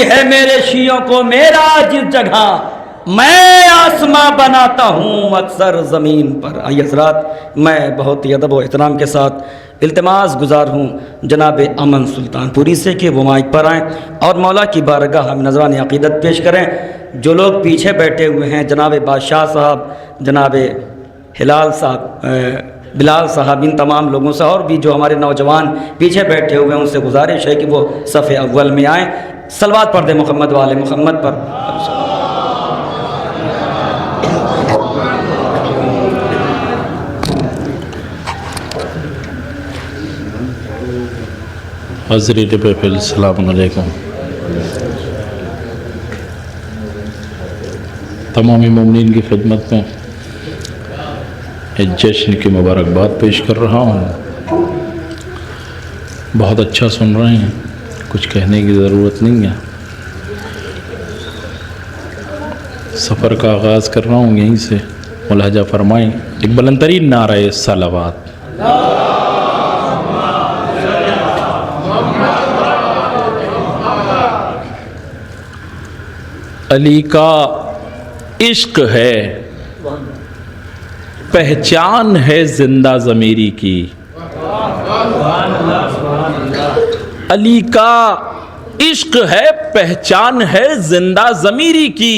है मेरे शियों को मेरा जिस जगह मैं आसमां बनाता हूँ अक्सर ज़मीन पर। आइए हज़रात, मैं बहुत ही अदब व एहतराम के साथ इल्तिमास गुजार हूँ जनाब अमन सुल्तानपुरी से कि वो माइक पर आएँ और मौला की बारगाह हम नज़रान अक़ीदत पेश करें। जो लोग पीछे बैठे हुए हैं, जनाब बादशाह साहब, जनाब हिलाल साहब, बिलाल साहब, इन तमाम लोगों से और भी जो हमारे नौजवान पीछे बैठे हुए हैं उनसे गुजारिश है कि वो सफ़े अव्वल में आएँ। सलवात पढ़ दे मोहम्मद वाले मोहम्मद पर। हज़रत पे सलाम अलैकुम। तमामी मोमिनीन की खिदमत में इस जश्न की मुबारकबाद पेश कर रहा हूँ। बहुत अच्छा सुन रहे हैं, कुछ कहने की ज़रूरत नहीं है। सफ़र का आगाज़ कर रहा हूँ यहीं से। मुलाजा फरमाएँ एक बुलंदतरीन नारा सलावत। अली का इश्क है, पहचान है जिंदा ज़मीरी की। अली का इश्क है, पहचान है जिंदा ज़मीरी की।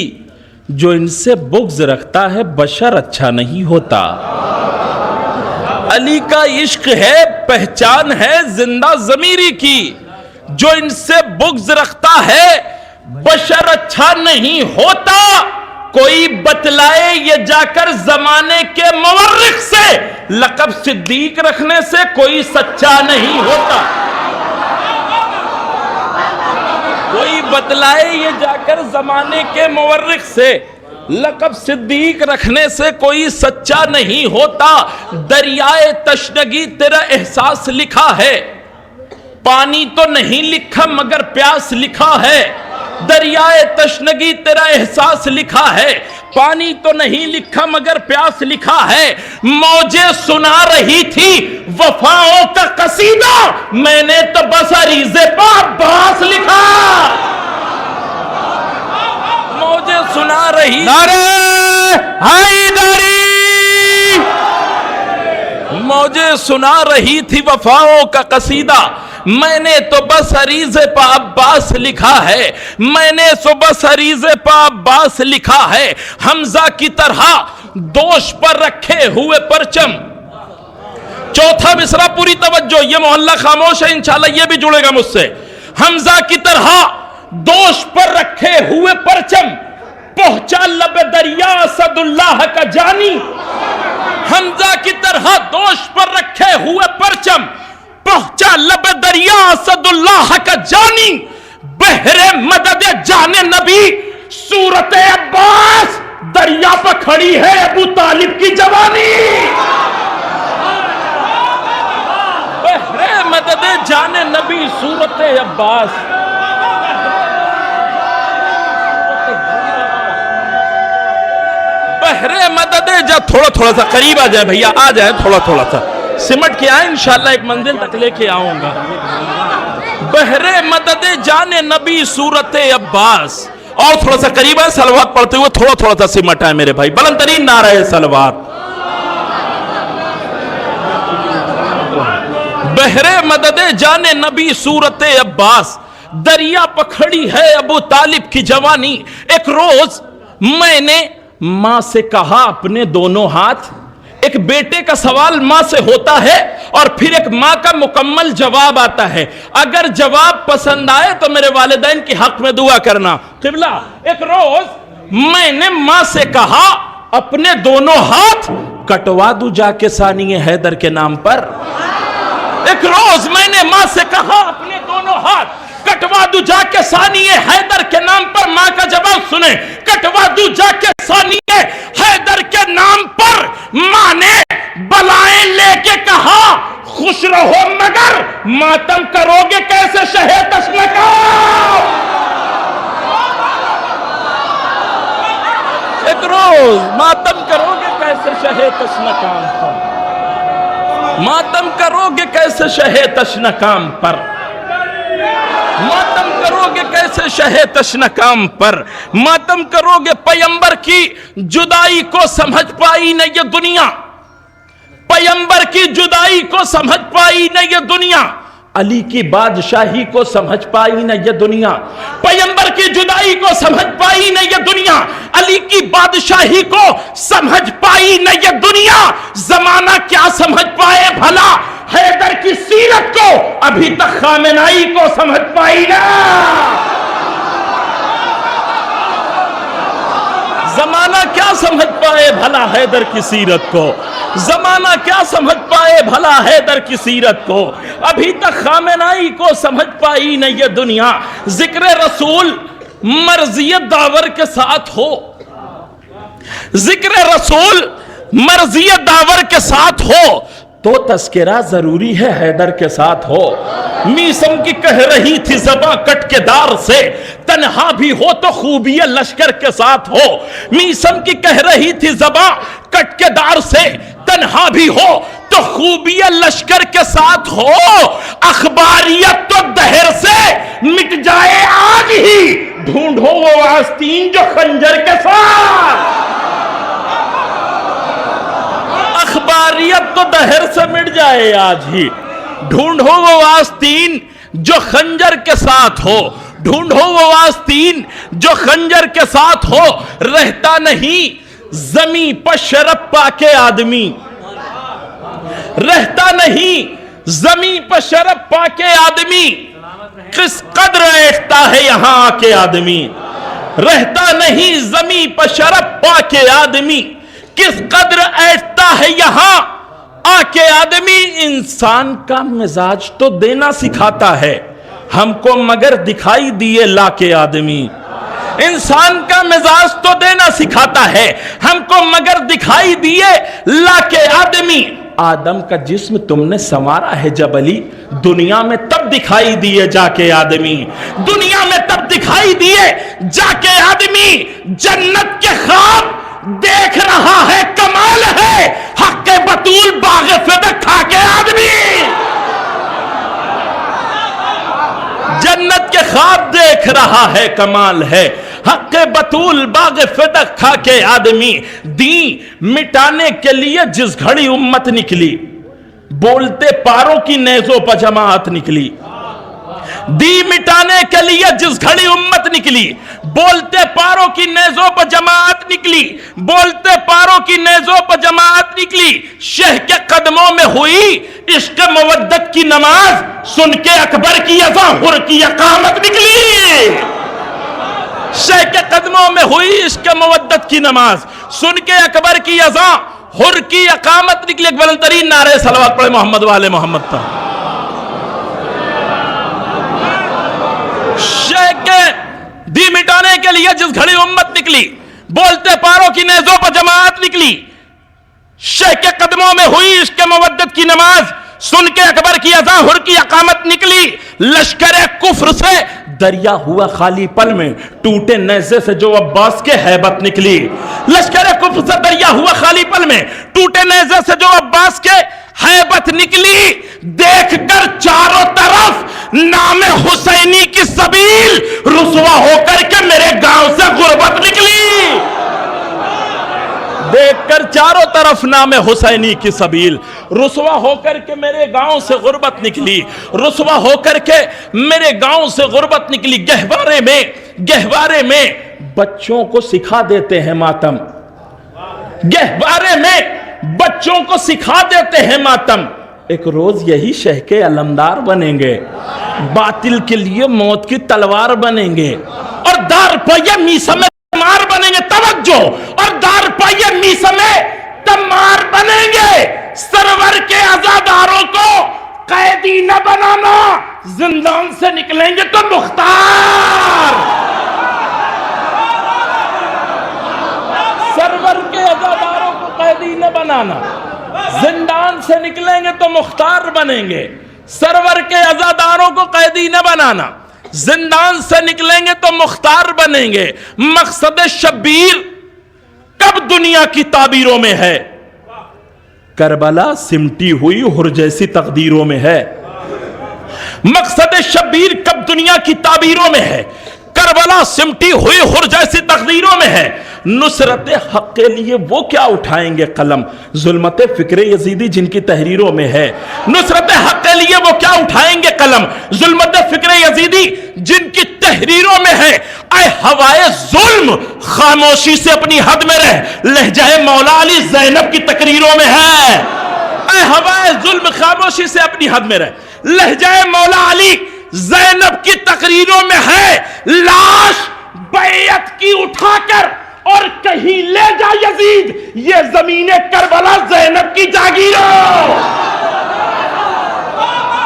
जो इनसे बुग़्ज़ रखता है बशर अच्छा नहीं होता। अली का इश्क है, पहचान है जिंदा ज़मीरी की। जो इनसे बुग़्ज़ रखता है बशर अच्छा नहीं होता। कोई बतलाए ये जाकर जमाने के मुवर्रिख से, लक़ब सिद्दीक रखने से कोई सच्चा नहीं होता। कोई बतलाए ये जाकर जमाने के मुवर्रिख से, लक़ब सिद्दीक रखने से कोई सच्चा नहीं होता। दरियाए तशनगी तेरा एहसास लिखा है, पानी तो नहीं लिखा मगर प्यास लिखा है। दरियाए तशनगी तेरा एहसास लिखा है, पानी तो नहीं लिखा मगर प्यास लिखा है। मौजे सुना रही थी वफाओं का कसीदा, मैंने तो बस अरीज़े पर अब्बास लिखा। मौजे सुना रही नारे हैदरी, मौजे सुना रही थी वफाओं का कसीदा, मैंने तो बस अरीज़े पा अब्बास लिखा है। मैंने तो बस अरीज़े पा अब्बास लिखा है। हमजा की तरह दोष पर रखे हुए परचम। चौथा मिसरा पूरी तवज्जो, ये मोहल्ला खामोश है, इंशाल्लाह ये भी जुड़ेगा मुझसे। हमजा की तरह दोष पर रखे हुए परचम, पहुंचा लब दरिया असदुल्लाह का जानी। हमजा की तरह दोष पर रखे हुए परचम, पहुंचा लब दरिया असदुल्लाह का जानी। बहरे मदद जाने नबी सूरत अब्बास, दरिया पर खड़ी है अबू तालिब की जवानी। बहरे मदद जाने नबी सूरत अब्बास। बहरे मदद जा, थोड़ा थोड़ा सा करीब आ जाए भैया, आ जाए थोड़ा थोड़ा सा, सिमट के आए, इंशाल्लाह एक मंजिल तक लेके आऊंगा। बहरे मदद जाने नबी सूरत अब्बास। और थोड़ा सा करीब है, सलवात पढ़ते हुए थोड़ा थोड़ा सा सिमट है मेरे भाई। बुलंदतरीन नारा है सलवात। बहरे मदद जाने नबी सूरत अब्बास, दरिया पखड़ी है अबू तालिब की जवानी। एक रोज मैंने मां से कहा अपने दोनों हाथ। एक बेटे का सवाल मां से होता है और फिर एक मां का मुकम्मल जवाब आता है। अगर जवाब पसंद आए तो मेरे वालिदैन के हक में दुआ करना। क़िबला, एक रोज मैंने मां से कहा अपने दोनों हाथ कटवा दूं जाके सानिए हैदर के नाम पर। एक रोज मैंने मां से कहा अपने दोनों हाथ कटवा दूं जाके सानिए हैदर के नाम पर। मां का जवाब सुने, कटवा दूं जाके सानिए हैदर के नाम पर। मां ने बलाएं लेके कहा खुश रहो मगर मातम करोगे कैसे शहे तशनका। एक रोज मातम करोगे कैसे शहे तशनकाम पर, मातम करोगे कैसे शहे तशनकाम पर। मातम करोगे कैसे शहे तशनकाम पर, मातम करोगे पैगंबर की जुदाई को समझ पाई न ये दुनिया, पैगंबर की जुदाई को समझ पाई न ये दुनिया, अली की बादशाही को समझ पाई न ये दुनिया, पैगंबर की जुदाई को समझ पाई न ये दुनिया, अली की बादशाही को समझ पाई न ये दुनिया, जमाना क्या समझ पाए भला, हैदर की सीरत को अभी तक खामेनाई को समझ पाई ना। जमाना क्या समझ पाए भला हैदर की सीरत को, जमाना क्या समझ पाए भला हैदर की सीरत को, अभी तक खामेनाई को समझ पाई न ये दुनिया। जिक्र रसूल मर्जियत दावर के साथ हो, जिक्र रसूल मर्जियत दावर के साथ हो तो तस्करा जरूरी है हैदर के साथ हो। मीसम की कह रही थी ज़बां कट के दार से, तन्हा भी हो तो खूबिया लश्कर के साथ हो। मीसम की कह रही थी ज़बां कट के दार से, तन्हा भी हो तो खूबिया लश्कर के साथ हो। अखबारियत तो दहर से मिट जाए आज ही, ढूंढो वो आस्तीन जो खंजर के साथ। अखबारियत तो दहर से मिट जाए आज ही, ढूंढो वो आस्तीन जो खंजर के साथ हो, ढूंढो वो आस्तीन जो खंजर के साथ हो। रहता नहीं जमी पर शरफ पाके आदमी, रहता नहीं जमी पर शरफ पाके आदमी, किस कद्र ऐठता है यहां आके आदमी। रहता नहीं जमी पर शरफ पाके आदमी, किस कद्र ऐठता है यहां आके आदमी। इंसान का मिजाज तो देना सिखाता है हमको, मगर दिखाई दिए लाके आदमी। इंसान का मिजाज तो देना सिखाता है हमको, मगर दिखाई दिए लाके आदमी। आदम का जिस्म तुमने संवारा है जब अली, दुनिया में तब दिखाई दिए जाके आदमी, दुनिया में तब दिखाई दिए जाके आदमी। जन्नत के ख्वाब देख रहा है कमाल है, हक के बतूल बाग़ फ़िदक खा के आदमी। जन्नत के ख्वाब देख रहा है कमाल है, हक के बतूल बाग़ फ़िदक खा के आदमी। दी मिटाने के लिए जिस घड़ी उम्मत निकली, बोलते पारों की नेज़ों पर जमात निकली। दी मिटाने के लिए जिस घड़ी उम्मत निकली, बोलते पारों की नेज़ों पर जमात निकली, बोलते पारों की नेज़ों पर जमात निकली। शेह के कदमों में हुई इश्क मवद्दत की नमाज, सुन के अकबर की अज़ां हुर की इकामत निकली। शेह के कदमों में हुई इश्क मवद्दत की नमाज, सुन के अकबर की अज़ां हुर की इकामत निकली। बुलंदतरीन नारे सलवात पढ़े मोहम्मद वाले मोहम्मद पर। शेख के दी मिटाने के लिए जिस घड़ी उम्मत निकली, बोलते पारों की नेज़ों पर जमात निकली। शेख के कदमों में हुई इश्क मवद्दत की नमाज, सुन के अकबर की अज़ां हुर की इकामत निकली। लश्कर कुफ्र से दरिया हुआ खाली पल में, टूटे नेज़े से जो अब्बास के हैबत निकली। लश्कर कुफ्र से दरिया हुआ खाली पल में, टूटे नेज़े से जो अब्बास के हैबत निकली। देखकर चारों तरफ नाम हुसैनी की सबील, रुसवा होकर के मेरे गांव से गुर्बत निकली। देखकर चारों तरफ नाम हुसैनी की सबील, रुसवा होकर के मेरे गांव से गुर्बत निकली, रुसवा होकर के मेरे गांव से गुर्बत निकली। गहवारे में बच्चों को सिखा देते हैं मातम, गहवारे में बच्चों को सिखा देते हैं मातम। एक रोज यही शह के अलमदार बनेंगे, बातिल के लिए मौत की तलवार बनेंगे, और दार पहिए मीसम तमार बनेंगे। तवज्जो, और दार पहिए मीसम तमार बनेंगे। सरवर के आजादारों को कैदी न बनाना, जिंदान से निकलेंगे तो मुख्तार। सरवर के आजादारों को कैदी न बनाना, जिंदान से निकलेंगे तो मुख्तार बनेंगे। सरवर के अज़ादारों को कैदी न बनाना, जिंदान से निकलेंगे तो मुख्तार बनेंगे। मकसद शब्बीर कब दुनिया की ताबीरों में है, करबला सिमटी हुई हुर जैसी तकदीरों में है। मकसद शब्बीर कब दुनिया की ताबीरों में है, करबला सिमटी हुई हुर जैसी तकदीरों में है। नुसरत हक के लिए वो क्या उठाएंगे कलम, जुल्मत फिक्र यजीदी जिनकी तहरीरों में है। नुसरत हक के लिए वो क्या उठाएंगे कलम, जुल्मत फिक्र यजीदी जिनकी तहरीरों में है। ऐ हवाए जुल्म खामोशी से अपनी हद में रह, लहजाए मौला अली ज़ैनब की तकरीरों में है। ऐ हवाए जुल्म खामोशी से अपनी हद में रह, लहजाए मौला अली ज़ैनब की तकरीरों में है। लाश बैयत की उठाकर और कहीं ले जा यजीद, ये जमीने करबला ज़ैनब की जागीरों।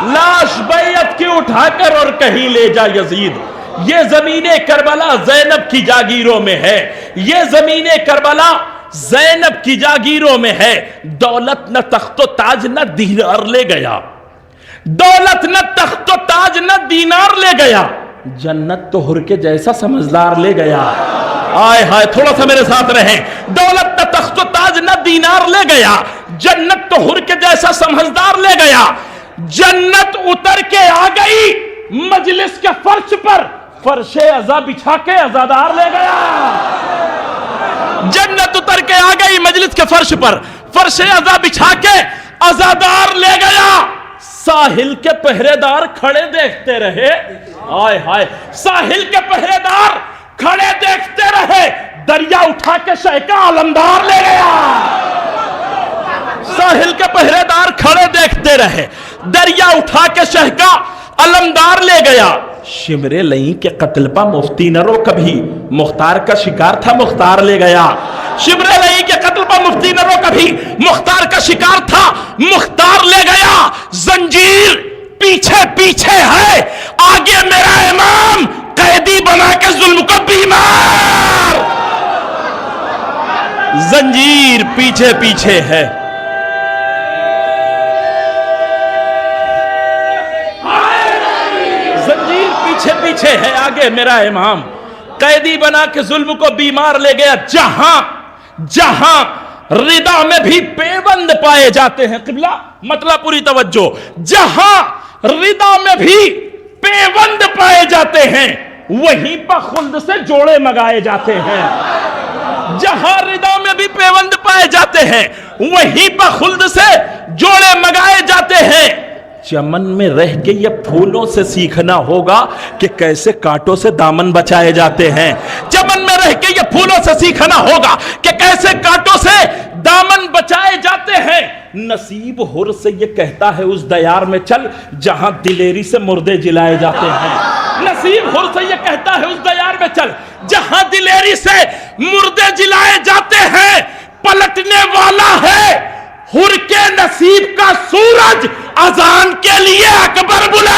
लाश बैयत की उठाकर और कहीं ले जा यजीद, ये जमीने करबला ज़ैनब की जागीरों में है। ये जमीने करबला ज़ैनब की जागीरों में है। दौलत न तख्तो ताज न दीनार ले गया, दौलत न तख्तो ताज न दीनार ले गया, जन्नत तो हुर के जैसा समझदार ले गया। आय हाय, थोड़ा सा मेरे साथ रहें। दौलत न तख्तो ताज न दीनार ले गया, जन्नत तो हुर के जैसा समझदार ले गया। जन्नत उतर के आ गई मजलिस के फर्श पर, फर्शे अज़ा बिछा के अज़ादार ले गया। जन्नत उतर के आ गई मजलिस के फर्श पर, फर्शे अज़ा बिछा के अज़ादार ले गया। साहिल के पहरेदार खड़े देखते रहे, आय हाय, साहिल के पहरेदार खड़े देखते रहे, दरिया उठा के शह का आलमदार ले गया। साहिल के पहरेदार खड़े देखते रहे, दरिया उठा के शह का अलमदार ले गया। शिमरे लई के कत्ल पा मुफ्ती न रो कभी, मुख्तार का शिकार था मुख्तार ले गया। शिमरे लई के कत्ल पा मुफ्ती न रो कभी, मुख्तार का शिकार था मुख्तार ले गया। जंजीर पीछे पीछे है, आगे मेरा इमाम कैदी बना के जुल्म को बीमार। जंजीर पीछे पीछे है, पीछे पीछे है, आगे मेरा इमाम कैदी बना के जुल्म को बीमार ले गया। जहां जहां रिदा में भी पेबंद पाए जाते हैं, किबला मतलब पूरी तवज्जो, जहां रिदा में भी पेबंद पाए जाते हैं, वहीं पर खुल्द से जोड़े मंगाए जाते हैं। जहां रिदा में भी पेबंद पाए जाते हैं, वहीं पर खुल्द से जोड़े मंगाए जाते हैं। चमन में रह के ये फूलों से सीखना होगा कि कैसे कांटों से दामन बचाए जाते हैं। चमन में रह के ये फूलों से सीखना होगा कि कैसे कांटों से दामन बचाए जाते हैं। नसीब हुर से ये कहता है उस दयार में चल जहां दिलेरी से मुर्दे जिलाए जाते हैं। नसीब हुर से ये कहता है उस दयार में चल जहां दिलेरी से मुर्दे जिलाए जाते हैं। पलटने वाला है हुर के नसीब का सूरज, अजान के लिए अकबर बुला